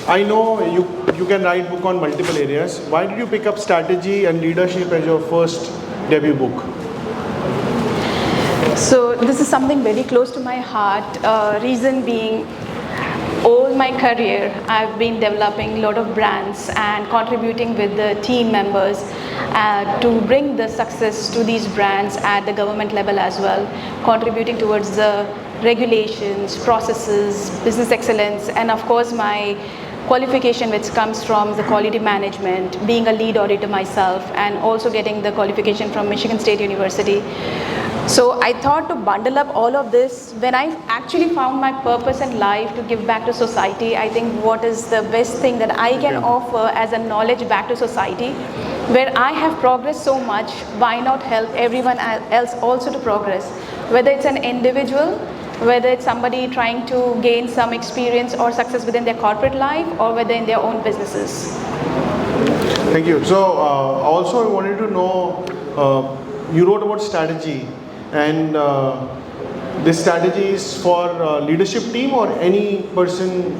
I know you can write book on multiple areas. Why did you pick up strategy and leadership as your first debut book? So this is something very close to my heart. Reason being, all my career I've been developing a lot of brands and contributing with the team members to bring the success to these brands at the government level as well, contributing towards the regulations, processes, business excellence, and of course my qualification which comes from the quality management, being a lead auditor myself, and also getting the qualification from Michigan State University. So I thought to bundle up all of this. When I actually found my purpose in life to give back to society, I think what is the best thing that I can offer as a knowledge back to society, where I have progressed so much, why not help everyone else also to progress? Whether it's an individual, whether it's somebody trying to gain some experience or success within their corporate life, or whether in their own businesses. Thank you. So also I wanted to know, you wrote about strategy, and this strategy is for leadership team, or any person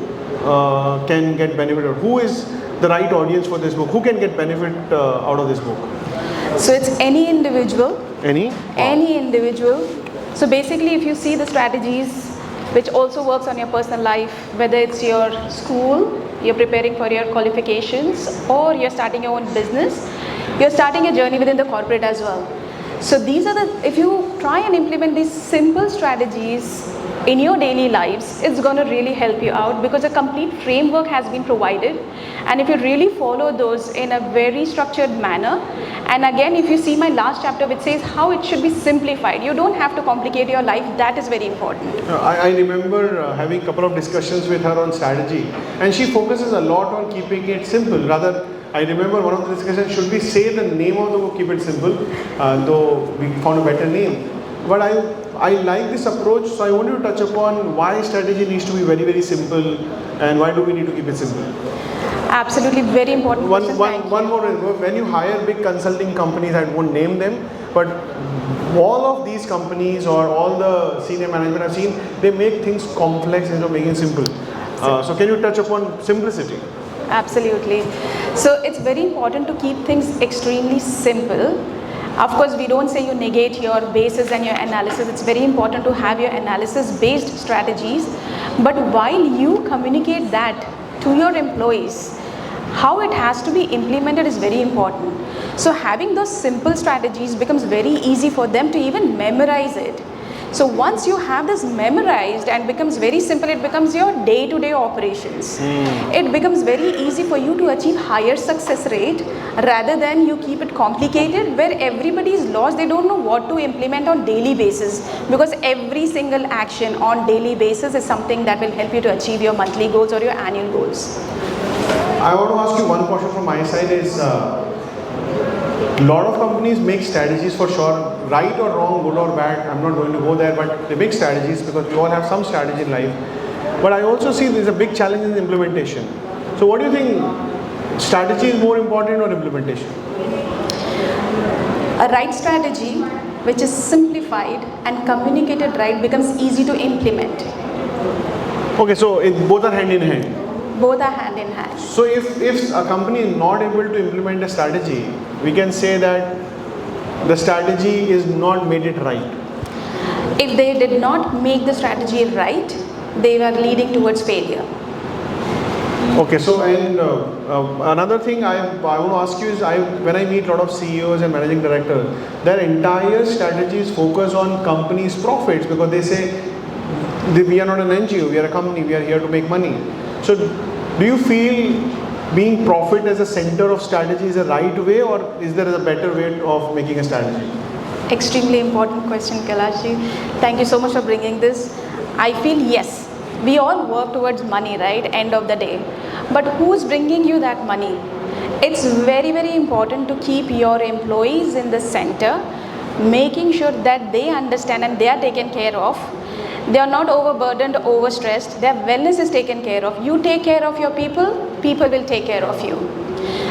can get benefit, or who is the right audience for this book? Who can get benefit out of this book? So it's any individual. Any? Any individual. So basically, if you see the strategies, which also works on your personal life, whether it's your school, you're preparing for your qualifications, or you're starting your own business, you're starting a journey within the corporate as well. So these are if you try and implement these simple strategies in your daily lives, it's going to really help you out, because a complete framework has been provided, and if you really follow those in a very structured manner, and again if you see my last chapter which says how it should be simplified, you don't have to complicate your life. That is very important. I remember having a couple of discussions with her on strategy, and she focuses a lot on keeping it simple. Rather, I remember one of the discussions, should we say the name of the book, keep it simple, though we found a better name. But I like this approach, so I want you to touch upon why strategy needs to be very, very simple, and why do we need to keep it simple? Absolutely, very important. One more, when you hire big consulting companies, I won't name them, but all of these companies or all the senior management I've seen, they make things complex instead of making it simple. So can you touch upon simplicity? Absolutely. So it's very important to keep things extremely simple. Of course, we don't say you negate your basis and your analysis. It's very important to have your analysis-based strategies. But while you communicate that to your employees, how it has to be implemented is very important. So having those simple strategies becomes very easy for them to even memorize it. So once you have this memorized and becomes very simple, it becomes your day-to-day operations. It becomes very easy for you to achieve higher success rate, rather than you keep it complicated where everybody is lost. They don't know what to implement on daily basis, because every single action on daily basis is something that will help you to achieve your monthly goals or your annual goals. I want to ask you one question from my side is, a lot of companies make strategies for sure, right or wrong, good or bad, I'm not going to go there, but they make strategies because we all have some strategy in life. But I also see there's a big challenge in implementation. So what do you think, strategy is more important or implementation? A right strategy which is simplified and communicated right becomes easy to implement. Okay, so both are hand in hand. Both are hand in hand. So if a company is not able to implement a strategy, we can say that the strategy is not made it right. If they did not make the strategy right, they were leading towards failure. Okay, so and another thing I want to ask you is, when I meet a lot of CEOs and managing directors, their entire strategies focus on companies' profits, because they say we are not an NGO, we are a company, we are here to make money. So do you feel being profit as a center of strategy is a right way, or is there a better way of making a strategy? Extremely important question, Kailash. Thank you so much for bringing this. I feel yes, we all work towards money, right, end of the day. But who's bringing you that money? It's very, very important to keep your employees in the center, making sure that they understand and they are taken care of. They are not overburdened, overstressed. Their wellness is taken care of. You take care of your people, people will take care of you.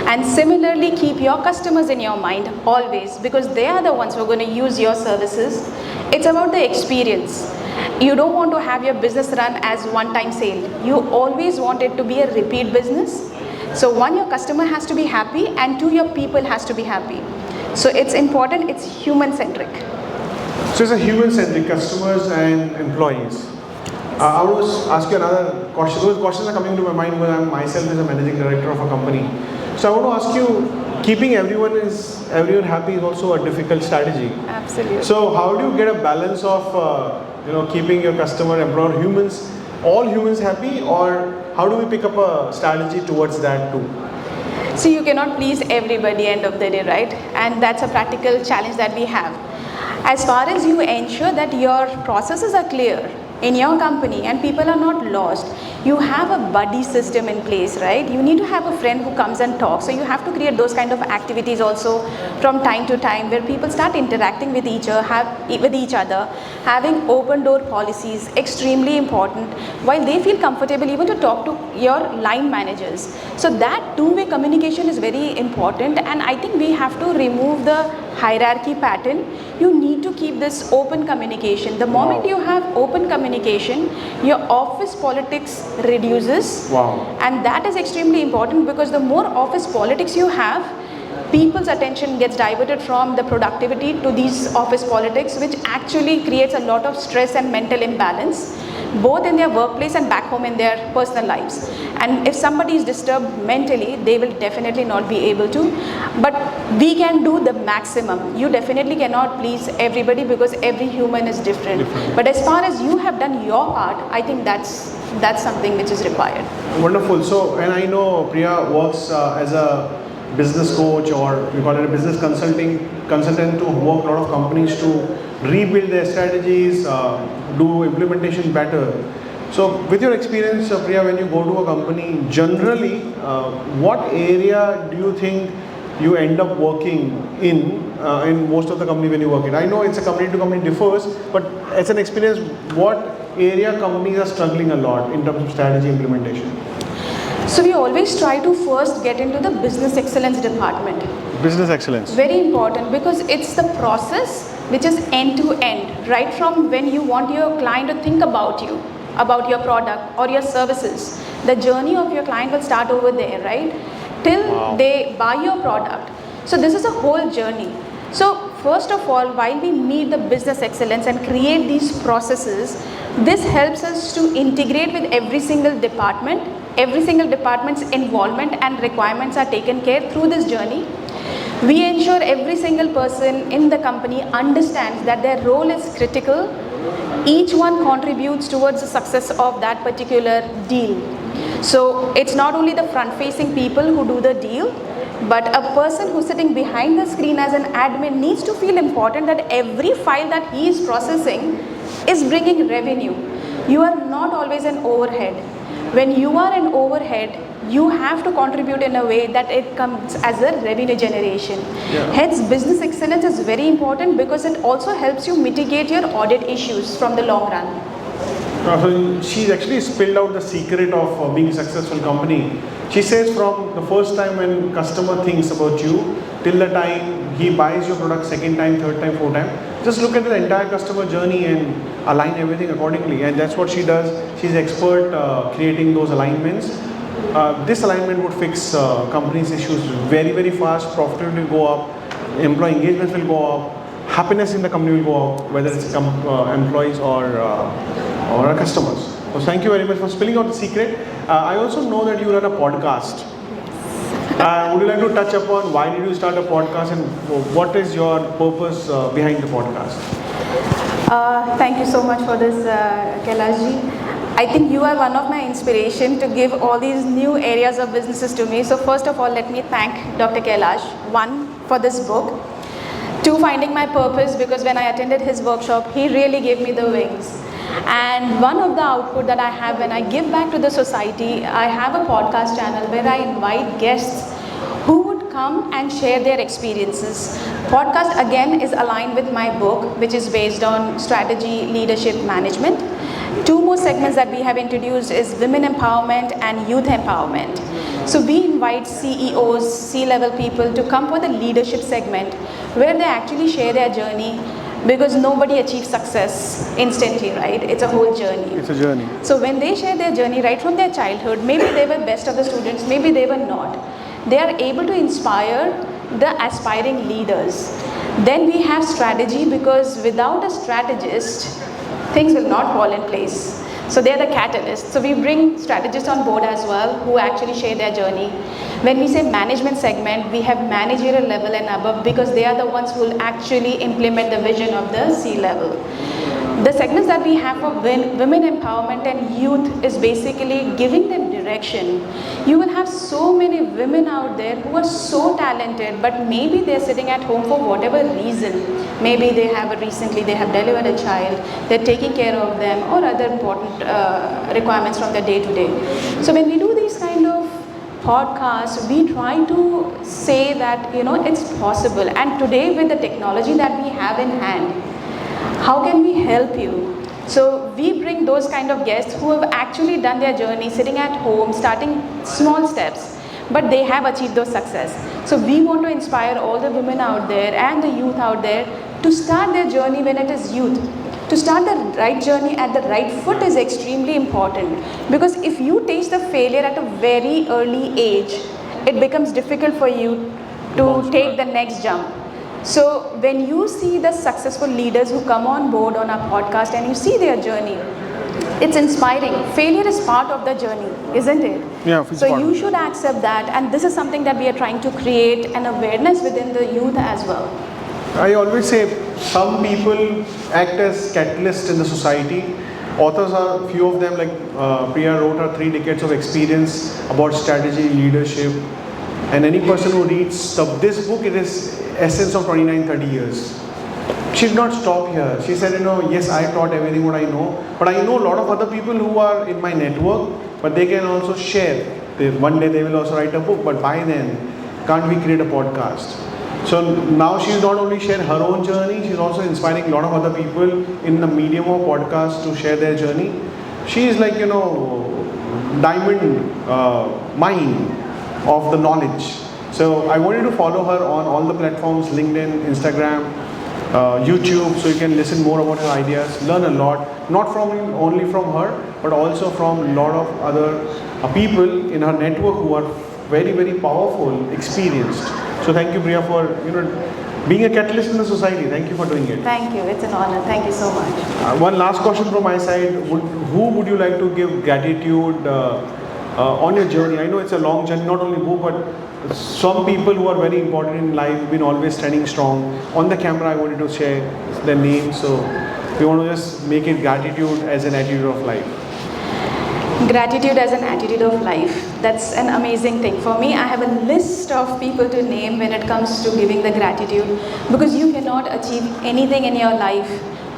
And similarly, keep your customers in your mind always, because they are the ones who are going to use your services. It's about the experience. You don't want to have your business run as one-time sale. You always want it to be a repeat business. So one, your customer has to be happy, and two, your people has to be happy. So it's important, it's human-centric. So it's a human-centric, customers and employees. I want to ask you another question. Those questions are coming to my mind when I myself is a managing director of a company. So I want to ask you, keeping everyone happy is also a difficult strategy. Absolutely. So how do you get a balance of keeping your customer, employer, all humans happy, or how do we pick up a strategy towards that too? So you cannot please everybody end of the day, right? And that's a practical challenge that we have. As far as you ensure that your processes are clear in your company and people are not lost, you have a buddy system in place, right? You need to have a friend who comes and talks. So you have to create those kind of activities also from time to time, where people start interacting with each other, having open door policies, extremely important, while they feel comfortable even to talk to your line managers. So that two-way communication is very important, and I think we have to remove the hierarchy pattern. You need to keep this open communication. The moment you have open communication, your office politics reduces. And that is extremely important, because the more office politics you have, people's attention gets diverted from the productivity to these office politics, which actually creates a lot of stress and mental imbalance, both in their workplace and back home in their personal lives. And if somebody is disturbed mentally, they will definitely not be able to. But we can do the maximum. You definitely cannot please everybody, because every human is different. But as far as you have done your part, I think that's something which is required. Wonderful. So, and I know Preea works as a business coach, or we call it a business consultant to work a lot of companies to rebuild their strategies, do implementation better. So with your experience, Preea, when you go to a company, generally, what area do you think you end up working in most of the company when you work in? I know it's a company to company differs, but as an experience, what area companies are struggling a lot in terms of strategy implementation? So we always try to first get into the business excellence department. Business excellence. Very important, because it's the process which is end to end, right from when you want your client to think about you, about your product or your services. The journey of your client will start over there, right? Till they buy your product. So this is a whole journey. So first of all, while we meet the business excellence and create these processes, this helps us to integrate with every single department. Every single department's involvement and requirements are taken care through this journey. We ensure every single person in the company understands that their role is critical. Each one contributes towards the success of that particular deal. So it's not only the front-facing people who do the deal, but a person who's sitting behind the screen as an admin needs to feel important that every file that he is processing is bringing revenue. You are not always an overhead. When you are an overhead, you have to contribute in a way that it comes as a revenue generation. Hence, business excellence is very important, because it also helps you mitigate your audit issues from the long run. So she's actually spilled out the secret of being a successful company. She says from the first time when customer thinks about you till the time he buys your product second time, third time, fourth time, just look at the entire customer journey and align everything accordingly. And that's what she does. She's expert creating those alignments. This alignment would fix companies' issues very, very fast. Profitability will go up, employee engagements will go up, happiness in the company will go up, whether it's employees or our customers. So thank you very much for spilling out the secret. I also know that you run a podcast. Would you like to touch upon why did you start a podcast and what is your purpose behind the podcast? Thank you so much for this, Kailashji. I think you are one of my inspiration to give all these new areas of businesses to me. So first of all, let me thank Dr. Kailash, one, for this book, two, finding my purpose, because when I attended his workshop, he really gave me the wings. And one of the output that I have when I give back to the society, I have a podcast channel where I invite guests who would come and share their experiences. Podcast again is aligned with my book, which is based on strategy, leadership, management. Two more segments that we have introduced is women empowerment and youth empowerment. So we invite CEOs, C-level people to come for the leadership segment, where they actually share their journey, because nobody achieves success instantly, right? It's a whole journey. It's a journey. So when they share their journey right from their childhood, maybe they were best of the students, maybe they were not. They are able to inspire the aspiring leaders. Then we have strategy, because without a strategist, things will not fall in place. So they are the catalysts. So we bring strategists on board as well who actually share their journey. When we say management segment, we have managerial level and above, because they are the ones who will actually implement the vision of the C-level. The segments that we have for women empowerment and youth is basically giving them direction. You will have so many women out there who are so talented, but maybe they're sitting at home for whatever reason. Maybe they have recently delivered a child, they're taking care of them, or other important requirements from their day to day. So when we do these kind of podcasts, we try to say that it's possible. And today, with the technology that we have in hand, how can we help you? So we bring those kind of guests who have actually done their journey sitting at home, starting small steps, but they have achieved those success. So we want to inspire all the women out there and the youth out there to start their journey when it is youth. To start the right journey at the right foot is extremely important, because if you taste the failure at a very early age, it becomes difficult for you to take the next jump. So when you see the successful leaders who come on board on our podcast and you see their journey, it's inspiring. Failure is part of the journey, isn't it? Yeah. So you should accept that, and this is something that we are trying to create an awareness within the youth as well. I always say some people act as catalysts in the society. Authors are few of them, like Preea wrote her 3 decades of experience about strategy, leadership, and any person who reads this book, it is essence of 29-30 years. She did not stop here. She said, yes, I taught everything what I know, but I know a lot of other people who are in my network, but they can also share. One day they will also write a book, but by then, can't we create a podcast? So now she's not only shared her own journey, she's also inspiring a lot of other people in the medium of podcast to share their journey. She is like, diamond mine of the knowledge. So I want you to follow her on all the platforms, LinkedIn, Instagram, YouTube, so you can listen more about her ideas, learn a lot, not only from her, but also from a lot of other people in her network who are very, very powerful, experienced. So thank you, Preea, for being a catalyst in the society. Thank you for doing it. Thank you. It's an honor. Thank you so much. One last question from my side. Who would you like to give gratitude on your journey? I know it's a long journey, not only book, but some people who are very important in life, been always standing strong. On the camera, I wanted to share their names. So we want to just make it gratitude as an attitude of life. Gratitude as an attitude of life. That's an amazing thing. For me, I have a list of people to name when it comes to giving the gratitude, because you cannot achieve anything in your life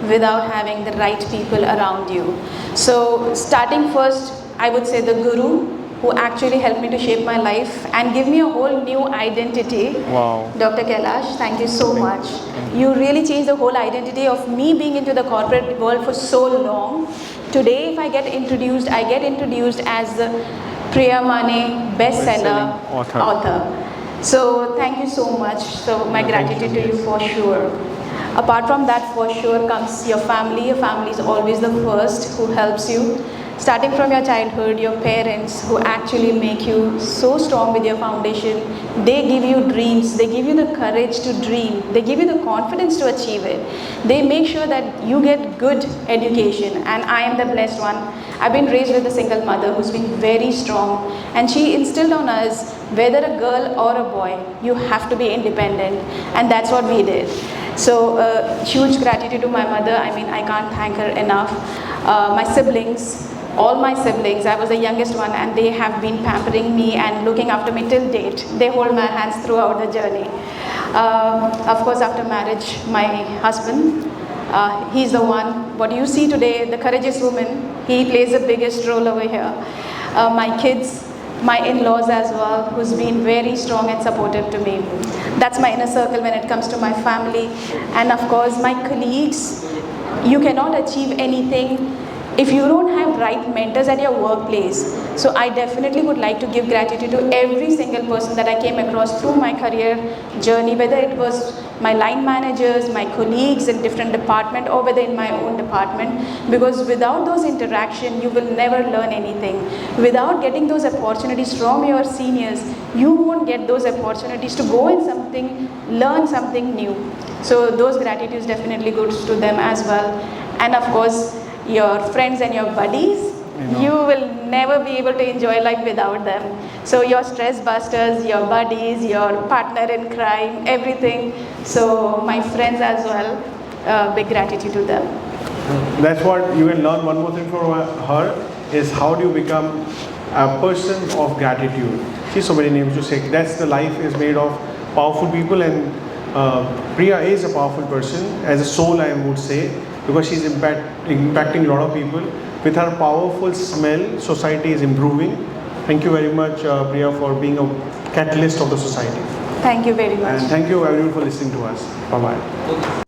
without having the right people around you. So starting first, I would say the guru who actually helped me to shape my life and give me a whole new identity. Wow. Dr. Kailash, thank you so much. You really changed the whole identity of me being into the corporate world for so long. Today, if I get introduced as the Preea Mane bestseller author. So thank you so much. So my gratitude to you for sure. Apart from that, for sure comes your family. Your family is always the first who helps you. Starting from your childhood, your parents who actually make you so strong with your foundation. They give you dreams, they give you the courage to dream, they give you the confidence to achieve it. They make sure that you get good education, and I am the blessed one. I've been raised with a single mother who's been very strong, and she instilled on us, whether a girl or a boy, you have to be independent, and that's what we did. So huge gratitude to my mother. I mean, I can't thank her enough. My siblings, all my siblings, I was the youngest one, and they have been pampering me and looking after me till date. They hold my hands throughout the journey. Of course, after marriage, my husband, he's the one, what you see today, the courageous woman, he plays the biggest role over here. My kids, my in-laws as well, who's been very strong and supportive to me. That's my inner circle when it comes to my family. And of course, my colleagues. You cannot achieve anything if you don't have right mentors at your workplace. So I definitely would like to give gratitude to every single person that I came across through my career journey, whether it was my line managers, my colleagues in different department, or whether in my own department, because without those interaction you will never learn anything. Without getting those opportunities from your seniors, you won't get those opportunities to go in something, learn something new. So those gratitudes definitely goes to them as well. And of course your friends and your buddies, you will never be able to enjoy life without them. So your stress busters, your buddies, your partner in crime, everything. So my friends as well, big gratitude to them. That's what you can learn. One more thing from her is how do you become a person of gratitude. See, so many names to say. That's the life is made of powerful people, and Preea is a powerful person as a soul, I would say, because she's impacting a lot of people. With her powerful smell, society is improving. Thank you very much, Preea, for being a catalyst of the society. Thank you very much. And thank you everyone for listening to us. Bye-bye.